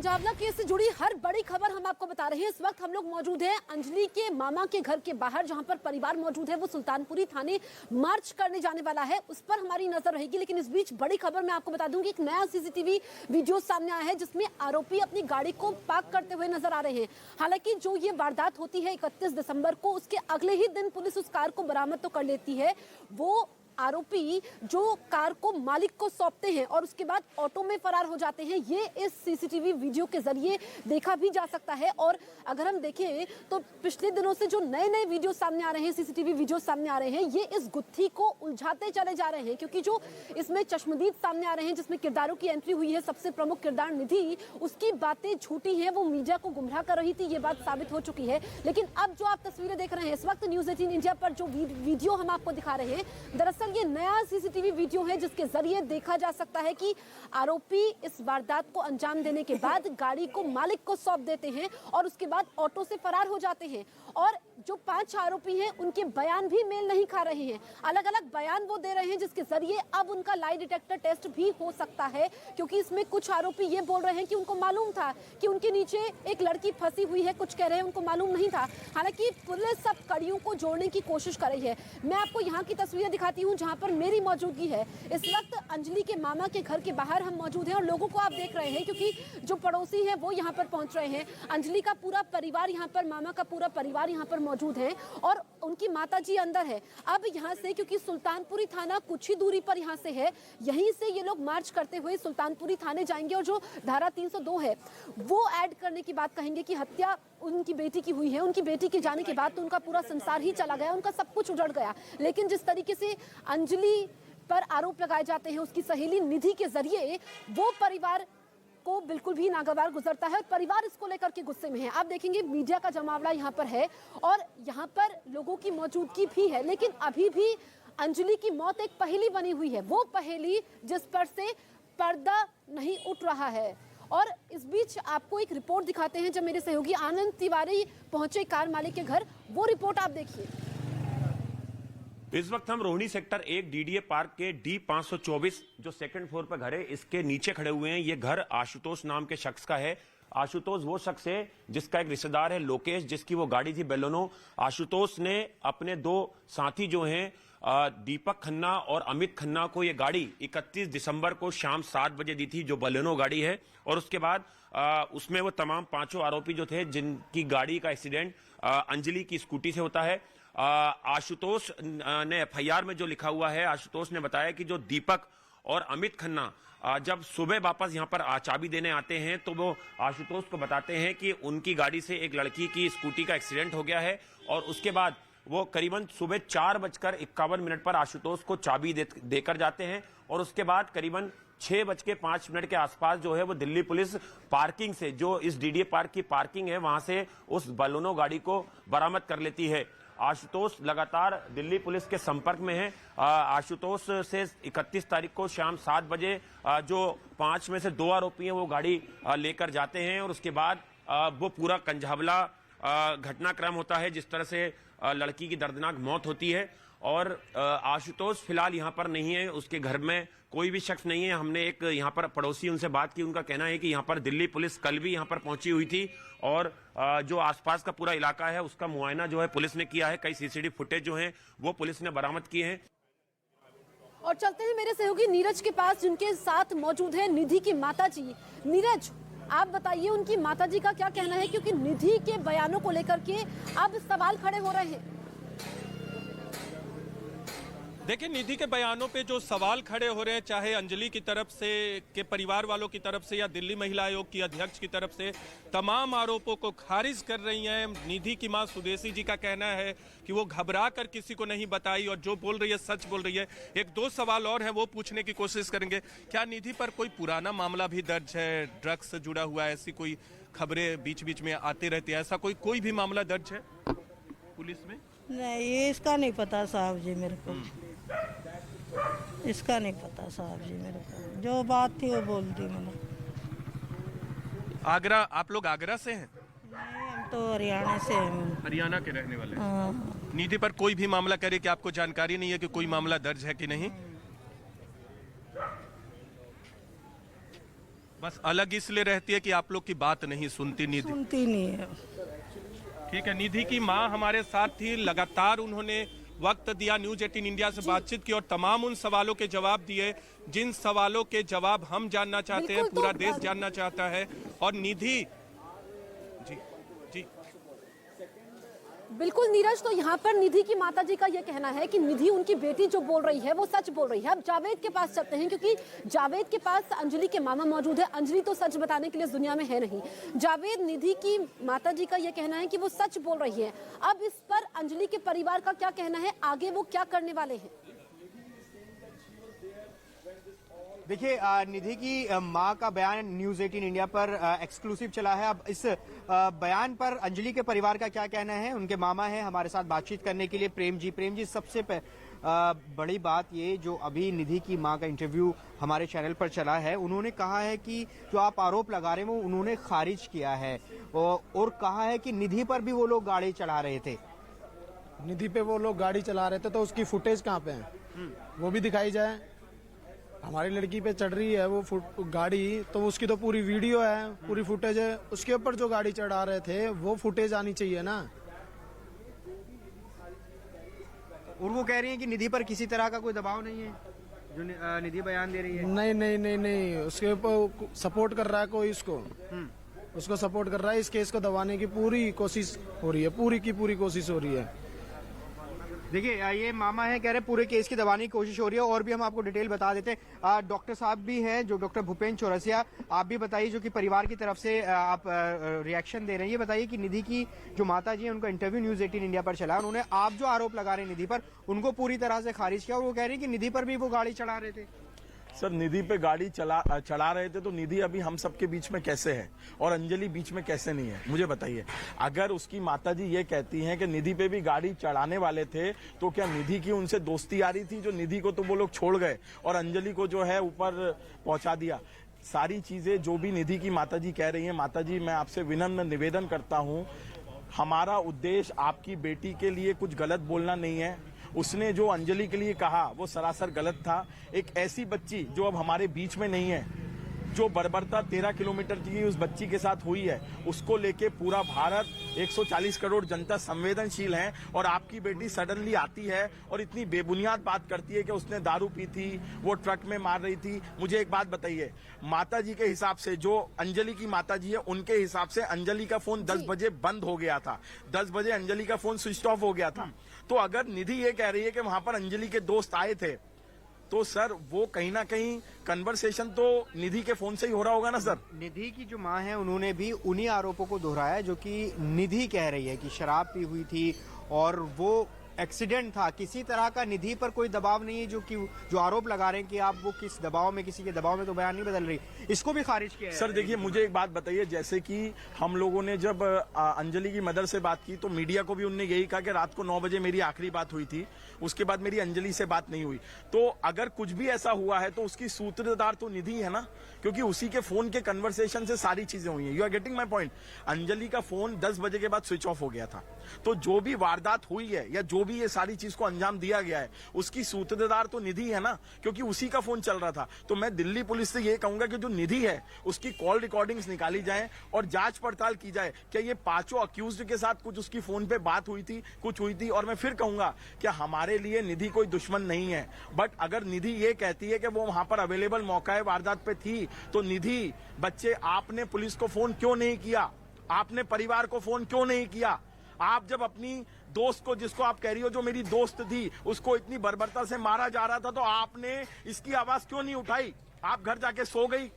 कंजावला case से जुड़ी हर बड़ी खबर हम आपको बता रहे हैं। इस वक्त हम लोग मौजूद हैं अंजलि के मामा के घर के बाहर, जहां पर परिवार मौजूद है। वो सुल्तानपुरी थाने मार्च करने जाने वाला है, उस पर हमारी नजर रहेगी। लेकिन इस बीच बड़ी खबर मैं आपको बता दूंगी, एक नया सीसीटीवी वीडियो सामने आया है जिसमें आरोपी अपनी गाड़ी को पार्क करते हुए नजर आ रहे हैं। हालांकि जो ये वारदात होती है 31 दिसंबर को, उसके अगले ही दिन पुलिस उस कार को बरामद तो कर लेती है। वो आरोपी जो कार को मालिक को सौंपते हैं और उसके बाद ऑटो में फरार हो जाते हैं, ये इस सीसीटीवी वीडियो के जरिए देखा भी जा सकता है। और अगर हम देखें तो पिछले दिनों से जो नए नए वीडियो सामने आ रहे हैं, सीसीटीवी वीडियो सामने आ रहे हैं, ये इस गुत्थी को उलझाते चले जा रहे हैं। क्योंकि जो इसमें चश्मदीद सामने आ रहे हैं, जिसमें किरदारों की एंट्री हुई है, सबसे प्रमुख किरदार निधि, उसकी बातें झूठी हैं, वो मीडिया को गुमराह कर रही थी, ये बात साबित हो चुकी है। लेकिन अब जो आप तस्वीरें देख रहे हैं इस वक्त न्यूज़ 18 इंडिया पर, जो वीडियो हम आपको दिखा रहे हैं, दरअसल ये नया सीसीटीवी वीडियो है जिसके जरिए देखा जा सकता है कि आरोपी इस वारदात को अंजाम देने के बाद गाड़ी को मालिक को सौंप देते हैं और उसके बाद ऑटो से फरार हो जाते हैं। और जो 5 आरोपी हैं उनके बयान भी मेल नहीं खा रहे हैं, अलग अलग बयान वो दे रहे हैं, जिसके जरिए अब उनका लाई डिटेक्टर टेस्ट भी हो सकता है। क्योंकि इसमें कुछ आरोपी ये बोल रहे हैं कि उनको मालूम था कि उनके नीचे एक लड़की फंसी हुई है, कुछ कह रहे हैं उनको मालूम नहीं था। हालांकि पुलिस सब कड़ियों को जोड़ने की कोशिश कर रही है। मैं आपको यहाँ की तस्वीरें दिखाती हूँ जहाँ पर मेरी मौजूदगी है। इस वक्त अंजलि के मामा के घर के बाहर हम मौजूद हैं और लोगों को आप देख रहे हैं, क्योंकि जो पड़ोसी हैं वो यहाँ पर पहुंच रहे हैं। अंजलि का पूरा परिवार यहाँ पर, मामा का पूरा परिवार यहाँ पर मौजूद है और उनकी माताजी अंदर है। अब यहाँ से, क्योंकि सुल्तानपुरी थाना कुछ ही दूरी पर यहाँ से है, यहीं से ये लोग मार्च करते हुए सुल्तानपुरी थाने जाएंगे और जो धारा 302 है वो ऐड करने की बात कहेंगे कि हत्या उनकी बेटी की हुई है। उनकी बेटी के जाने के बाद तो उनका पूरा संसार ही चला गया, उनका सब कुछ उजड़ गया। लेकिन जिस तरीके से अंजलि पर आरोप लगाए जाते हैं उसकी सहेली निधि के जरिए, वो परिवार को बिल्कुल भी नागवार गुजरता है और परिवार इसको लेकर के गुस्से में है। आप देखेंगे मीडिया का जमावड़ा यहाँ पर है और यहाँ पर लोगों की मौजूदगी भी है। लेकिन अभी भी अंजलि की मौत एक पहेली बनी हुई है, वो पहेली जिस पर से पर्दा नहीं उठ रहा है। और इस बीच आपको एक रिपोर्ट दिखाते हैं, जब मेरे सहयोगी आनंद तिवारी पहुंचे कार मालिक के घर, वो रिपोर्ट आप देखिए। इस वक्त हम रोहिणी सेक्टर 1 डीडीए पार्क के D524 जो सेकंड फ्लोर पर घर है, इसके नीचे खड़े हुए हैं। ये घर आशुतोष नाम के शख्स का है। आशुतोष वो शख्स है जिसका एक रिश्तेदार है लोकेश, जिसकी वो गाड़ी थी बेलोनो। आशुतोष ने अपने 2 साथी जो हैं दीपक खन्ना और अमित खन्ना को ये गाड़ी 31 दिसंबर को शाम 7 बजे दी थी, जो बलेनो गाड़ी है। और उसके बाद उसमें वो तमाम 5 आरोपी जो थे जिनकी गाड़ी का एक्सीडेंट अंजलि की स्कूटी से होता है। आशुतोष ने एफआईआर में जो लिखा हुआ है, आशुतोष ने बताया कि जो दीपक और अमित खन्ना जब सुबह वापस यहाँ पर चाबी देने आते हैं तो वो आशुतोष को बताते हैं कि उनकी गाड़ी से एक लड़की की स्कूटी का एक्सीडेंट हो गया है। और उसके बाद वो करीबन सुबह 4:51 पर आशुतोष को चाबी देकर जाते हैं। और उसके बाद करीबन 6:05 के आसपास जो है वो दिल्ली पुलिस पार्किंग से, जो इस डीडीए पार्क की पार्किंग है, वहां से उस बलोनो गाड़ी को बरामद कर लेती है। आशुतोष लगातार दिल्ली पुलिस के संपर्क में है। आशुतोष से 31 तारीख को शाम 7 बजे जो 5 में से 2 आरोपी हैं वो गाड़ी लेकर जाते हैं। और उसके बाद वो पूरा कंझावला घटनाक्रम होता है, जिस तरह से लड़की की दर्दनाक मौत होती है। और आशुतोष फिलहाल यहाँ पर नहीं है, उसके घर में कोई भी शख्स नहीं है। हमने एक यहाँ पर पड़ोसी उनसे बात की, उनका कहना है कि यहाँ पर दिल्ली पुलिस कल भी यहाँ पर पहुंची हुई थी और जो आसपास का पूरा इलाका है उसका मुआयना जो है पुलिस ने किया है। कई सीसीटीवी फुटेज जो हैं वो पुलिस ने बरामद किए हैं। और चलते हैं मेरे सहयोगी नीरज के पास, जिनके साथ मौजूद है निधि की माताजी। नीरज, आप बताइए उनकी माताजी का क्या कहना है, क्योंकि निधि के बयानों को लेकर के अब सवाल खड़े हो रहे हैं। देखिए, निधि के बयानों पे जो सवाल खड़े हो रहे हैं, चाहे अंजलि की तरफ से, के परिवार वालों की तरफ से या दिल्ली महिला आयोग की अध्यक्ष की तरफ से, तमाम आरोपों को खारिज कर रही हैं। निधि की मां सुदेशी जी का कहना है कि वो घबरा कर किसी को नहीं बताई और जो बोल रही है सच बोल रही है। 1-2 सवाल और हैं, वो पूछने की कोशिश करेंगे। क्या निधि पर कोई पुराना मामला भी दर्ज है, ड्रग्स से जुड़ा हुआ है? ऐसी कोई खबरें बीच बीच में आती रहती है, ऐसा कोई भी मामला दर्ज है पुलिस में? नहीं, ये इसका नहीं पता साहब जी मेरे को, इसका नहीं पता साहब जी मेरे को। जो बात थी वो बोल दी मैंने। आगरा, आप लोग आगरा से हैं? नहीं, हम तो हरियाणा से हैं। हरियाणा के रहने वाले हैं। हाँ। निधि पर कोई भी मामला करे कि आपको जानकारी नहीं है कि कोई मामला दर्ज है कि नहीं? बस अलग इसलिए रहती है कि आप लोग की बात नहीं सुनती निधि। सुनती नहीं है। ठीक है, निधि की मां हमारे साथ थी, लगातार उन्होंने वक्त दिया, न्यूज 18 इंडिया से बातचीत की और तमाम उन सवालों के जवाब दिए जिन सवालों के जवाब हम जानना चाहते हैं, बिल्कुल, पूरा तो देश जानना चाहता है। और निधि जी जी बिल्कुल नीरज, तो यहाँ पर निधि की माताजी का यह कहना है कि निधि उनकी बेटी जो बोल रही है वो सच बोल रही है। अब जावेद के पास चलते हैं क्योंकि जावेद के पास अंजलि के मामा मौजूद है। अंजलि तो सच बताने के लिए इस दुनिया में है नहीं। जावेद, निधि की माताजी का यह कहना है कि वो सच बोल रही है। अब इस पर अंजलि के परिवार का क्या कहना है, आगे वो क्या करने वाले हैं? देखिए, निधि की मां का बयान न्यूज 18 इंडिया पर एक्सक्लूसिव चला है। अब इस बयान पर अंजलि के परिवार का क्या कहना है, उनके मामा हैं हमारे साथ बातचीत करने के लिए प्रेम जी, सबसे बड़ी बात ये जो अभी निधि की मां का इंटरव्यू हमारे चैनल पर चला है, उन्होंने कहा है कि जो आप आरोप लगा रहे हैं वो उन्होंने खारिज किया है और कहा है कि निधि पर भी वो लोग गाड़ी चढ़ा रहे थे। निधि पे वो लोग गाड़ी चला रहे थे तो उसकी फुटेज कहाँ पे है, वो भी दिखाई जाए। हमारी लड़की पे चढ़ रही है वो गाड़ी, तो उसकी तो पूरी वीडियो है, पूरी फुटेज है। उसके ऊपर जो गाड़ी चढ़ा रहे थे वो फुटेज आनी चाहिए ना। और वो कह रही है कि निधि पर किसी तरह का कोई दबाव नहीं है, जो निधि बयान दे रही है। नहीं नहीं नहीं नहीं, उसके ऊपर सपोर्ट कर रहा है कोई, उसको सपोर्ट कर रहा है। इस केस को दबाने की पूरी कोशिश हो रही है, पूरी की पूरी कोशिश हो रही है। देखिए, ये मामा है, कह रहे पूरे केस की दबाने की कोशिश हो रही है। और भी हम आपको डिटेल बता देते हैं। डॉक्टर साहब भी हैं, जो डॉक्टर भूपेंद्र चौरसिया, आप भी बताइए, जो कि परिवार की तरफ से आप रिएक्शन दे रहे हैं। ये बताइए कि निधि की जो माता जी है, उनका इंटरव्यू न्यूज 18 इंडिया पर चला, उन्होंने आप जो आरोप लगा रहे हैं निधि पर, उनको पूरी तरह से खारिज किया और वो कह रहे हैं कि निधि पर भी वो गाड़ी चढ़ा रहे थे। सर, निधि पे गाड़ी चढ़ा रहे थे तो निधि अभी हम सबके बीच में कैसे है और अंजलि बीच में कैसे नहीं है, मुझे बताइए। अगर उसकी माताजी ये कहती हैं कि निधि पे भी गाड़ी चढ़ाने वाले थे, तो क्या निधि की उनसे दोस्ती आ रही थी, जो निधि को तो वो लोग छोड़ गए और अंजलि को जो है ऊपर पहुंचा दिया। सारी चीजें जो भी निधि की माताजी कह रही हैं, माताजी मैं आपसे विनम्र निवेदन करता हूं, हमारा उद्देश्य आपकी बेटी के लिए कुछ गलत बोलना नहीं है। उसने जो अंजलि के लिए कहा वो सरासर गलत था। एक ऐसी बच्ची जो अब हमारे बीच में नहीं है, जो बर्बरता 13 किलोमीटर की उस बच्ची के साथ हुई है, उसको लेके पूरा भारत 140 करोड़ जनता संवेदनशील है। और आपकी बेटी सडनली आती है और इतनी बेबुनियाद बात करती है कि उसने दारू पी थी, वो ट्रक में मार रही थी। मुझे एक बात बताइए, माता जी के हिसाब से, जो अंजलि की माता जी है उनके हिसाब से अंजलि का फोन 10 बजे बंद हो गया था, 10 बजे अंजलि का फोन स्विच ऑफ हो गया था। तो अगर निधि ये कह रही है कि वहां पर अंजलि के दोस्त आए थे, तो सर वो कहीं ना कहीं कन्वर्सेशन तो निधि के फोन से ही हो रहा होगा ना सर। निधि की जो मां है, उन्होंने भी उन्हीं आरोपों को दोहराया जो कि निधि कह रही है कि शराब पी हुई थी और वो एक्सीडेंट था। किसी तरह का निधि पर कोई दबाव नहीं है, जो आरोप लगा रहे हैं कि आप वो किस दबाव में, किसी के दबाव में तो बयान नहीं बदल रही, इसको भी खारिज किया है। सर देखिए, मुझे एक बात बताइए, जैसे कि हम लोगों ने जब अंजलि की मदर से बात की तो मीडिया को भी उन्होंने यही कहा कि रात को 9 बजे मेरी आखिरी बात हुई थी, उसके बाद मेरी अंजलि से बात नहीं हुई। तो अगर कुछ भी ऐसा हुआ है तो उसकी सूत्रधार तो निधि है ना, क्योंकि उसी के फोन के कन्वर्सेशन से सारी चीजें हुई हैं। You are getting my point. Anjali का फोन 10 बजे के बाद स्विच ऑफ हो गया था, तो जो भी वारदात हुई है या जो भी ये सारी चीज को अंजाम दिया गया है, उसकी सूत्रधार तो निधि है ना, क्योंकि उसी का फोन चल रहा था। तो मैं दिल्ली पुलिस से ये कहूंगा कि जो निधि है उसकी कॉल रिकॉर्डिंग्स निकाली जाए और जांच पड़ताल की जाए, क्या ये 5 अक्यूज्ड के साथ कुछ उसकी फोन पे बात हुई थी, कुछ हुई थी। और मैं फिर कहूंगा कि हमारे लिए निधि कोई दुश्मन नहीं है, बट अगर निधि ये कहती है कि वो वहां पर अवेलेबल मौका वारदात पे थी, तो निधि बच्चे, आपने पुलिस को फोन क्यों नहीं किया, आपने परिवार को फोन क्यों नहीं किया? आप जब अपनी दोस्त को, जिसको आप कह रही हो जो मेरी दोस्त थी, उसको इतनी बर्बरता से मारा जा रहा था, तो आपने इसकी आवाज क्यों नहीं उठाई? आप घर जाके सो गई,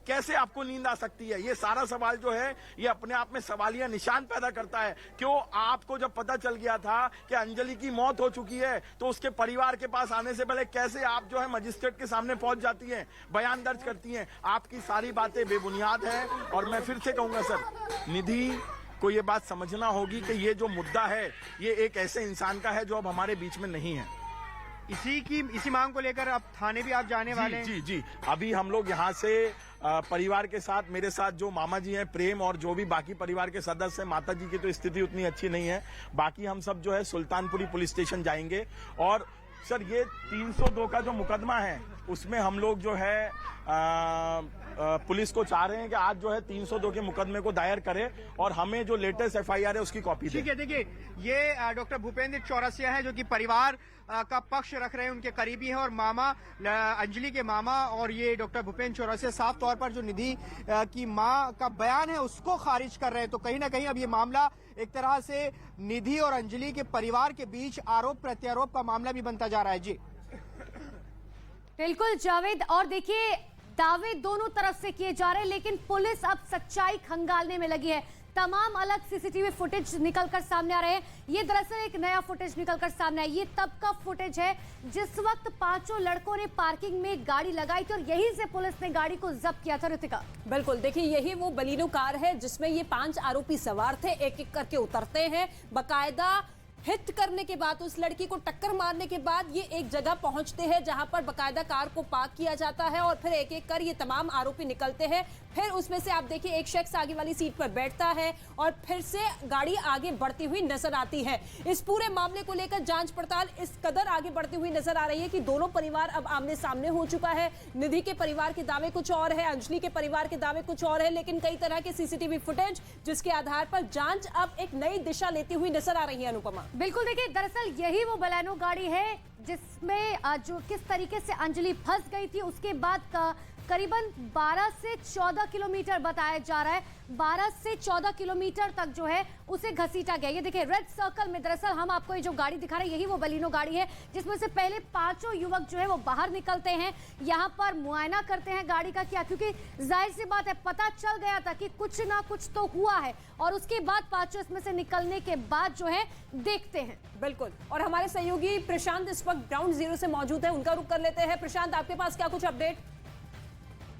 कैसे आपको नींद आ सकती है? ये सारा सवाल जो है ये अपने आप में सवालिया निशान पैदा करता है। क्यों आपको जब पता चल गया था कि अंजलि की मौत हो चुकी है, तो उसके परिवार के पास आने से पहले कैसे आप जो है मजिस्ट्रेट के सामने पहुंच जाती हैं, बयान दर्ज करती हैं? आपकी सारी बातें बेबुनियाद हैं। और मैं फिर से कहूंगा सर, निधि को ये बात समझना होगी कि ये जो मुद्दा है ये एक ऐसे इंसान का है जो अब हमारे बीच में नहीं है। इसी मांग को लेकर अब थाने भी आप जाने वाले हैं? जी। अभी हम लोग यहाँ से परिवार के साथ, मेरे साथ जो मामा जी हैं प्रेम और जो भी बाकी परिवार के सदस्य हैं, माता जी की तो स्थिति उतनी अच्छी नहीं है, बाकी हम सब जो है सुल्तानपुरी पुलिस स्टेशन जाएंगे। और सर ये 302 का जो मुकदमा है उसमें हम लोग जो है पुलिस को चाह रहे हैं कि आज जो है 302 के मुकदमे को दायर करे और हमें जो लेटेस्ट FIR है उसकी कॉपी दे। ठीक है, देखिए ये डॉक्टर भूपेंद्र चौरसिया है जो कि परिवार का पक्ष रख रहे हैं, उनके करीबी हैं और मामा अंजलि के मामा और ये डॉक्टर भूपेंद्र चौरसिया साफ तौर पर जो निधि की मां का बयान है उसको खारिज कर रहे हैं। तो कहीं ना कहीं अब ये मामला एक तरह से निधि और अंजलि के परिवार के बीच आरोप प्रत्यारोप का मामला भी बनता जा रहा है। जी बिल्कुल जावेद, और देखिए दावे दोनों तरफ से किए जा रहे हैं, लेकिन पुलिस अब सच्चाई खंगालने में लगी है। तमाम अलग सीसीटीवी फुटेज निकलकर सामने आ रहे हैं। ये दरअसल एक नया फुटेज निकलकर सामने आया। ये तब का फुटेज है जिस वक्त पांचों लड़कों ने पार्किंग में गाड़ी लगाई थी और यहीं से पुलिस ने गाड़ी को जब्त किया था। ऋतिका, बिल्कुल, देखिए यही वो बलिनो कार है जिसमें ये 5 आरोपी सवार थे। एक एक करके उतरते हैं, बकायदा हिट करने के बाद, उस लड़की को टक्कर मारने के बाद ये एक जगह पहुंचते हैं जहां पर बकायदा कार को पार्क किया जाता है और फिर एक एक कर ये तमाम आरोपी निकलते हैं। फिर उसमें से आप देखिए एक शख्स आगे वाली सीट पर बैठता है और फिर से गाड़ी आगे बढ़ती हुई नजर आती है। इस पूरे मामले को लेकर जांच पड़ताल इस कदर आगे बढ़ती हुई नजर आ रही है कि दोनों परिवार अब आमने सामने हो चुका है। निधि के परिवार के दावे कुछ और है, अंजलि के परिवार के दावे कुछ और है, लेकिन कई तरह के सीसीटीवी फुटेज जिसके आधार पर जांच अब एक नई दिशा लेती हुई नजर आ रही है। अनुपमा, बिल्कुल, देखिए दरअसल यही वो बलेनो गाड़ी है जिसमें जो किस तरीके से अंजलि फंस गई थी। उसके बाद का करीबन 12 से 14 किलोमीटर बताया जा रहा है, 12 से 14 किलोमीटर तक जो है उसे घसीटा गया। ये देखिए रेड सर्कल में दरअसल हम आपको ये जो गाड़ी दिखा रहे हैं यही वो बलिनो गाड़ी है जिसमें से पहले 5 युवक जो है वो बाहर निकलते हैं, यहाँ पर मुआयना करते हैं गाड़ी का। क्या, क्योंकि जाहिर सी बात है पता चल गया था कि कुछ ना कुछ तो हुआ है और उसके बाद 5 इसमें से निकलने के बाद जो है देखते हैं। बिल्कुल, और हमारे सहयोगी प्रशांत इस वक्त ग्राउंड जीरो से मौजूद है, उनका रुख कर लेते हैं। प्रशांत, आपके पास क्या कुछ अपडेट?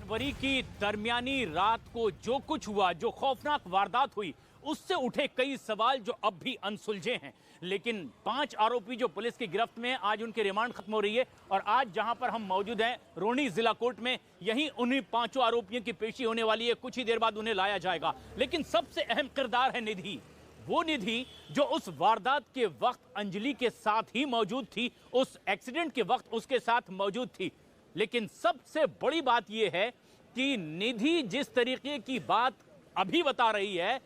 जनवरी की दरमियानी रात को जो कुछ हुआ, जो खौफनाक वारदात हुई, उससे उठे कई सवाल जो अब भी अनसुलझे हैं। लेकिन 5 आरोपी जो पुलिस की गिरफ्त में, आज उनकी रिमांड खत्म हो रही है और आज जहां पर हम मौजूद हैं रोहनी जिला कोर्ट में, यहीं उन्हीं 5 आरोपियों की पेशी होने वाली है। कुछ ही देर बाद उन्हें लाया जाएगा। लेकिन सबसे अहम किरदार है निधि, वो निधि जो उस वारदात के वक्त अंजलि के साथ ही मौजूद थी, उस एक्सीडेंट के वक्त उसके साथ मौजूद थी। लेकिन सबसे बड़ी बात यह है कि निधि जिस तरीके की बात अभी बता रही है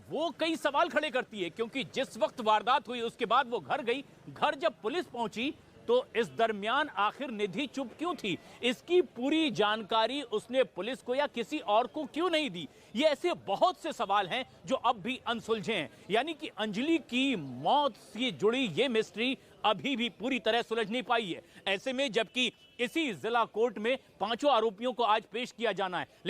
वो कई सवाल खड़े करती है, क्योंकि जिस वक्त वारदात हुई उसके बाद वो घर गई। घर जब पुलिस पहुंची तो इस दरमियान आखिर निधि चुप क्यों थी? इसकी पूरी जानकारी उसने पुलिस को या किसी और को क्यों नहीं दी? ये ऐसे बहुत से सवाल हैं जो अब भी अनसुलझे हैं। यानी कि अंजलि की मौत से जुड़ी ये मिस्ट्री अभी भी पूरी तरह सुलझ नहीं पाई है। ऐसे में जबकि इसी जिला कोर्ट में 5 आरोपियों को आज पेश किया जाना है।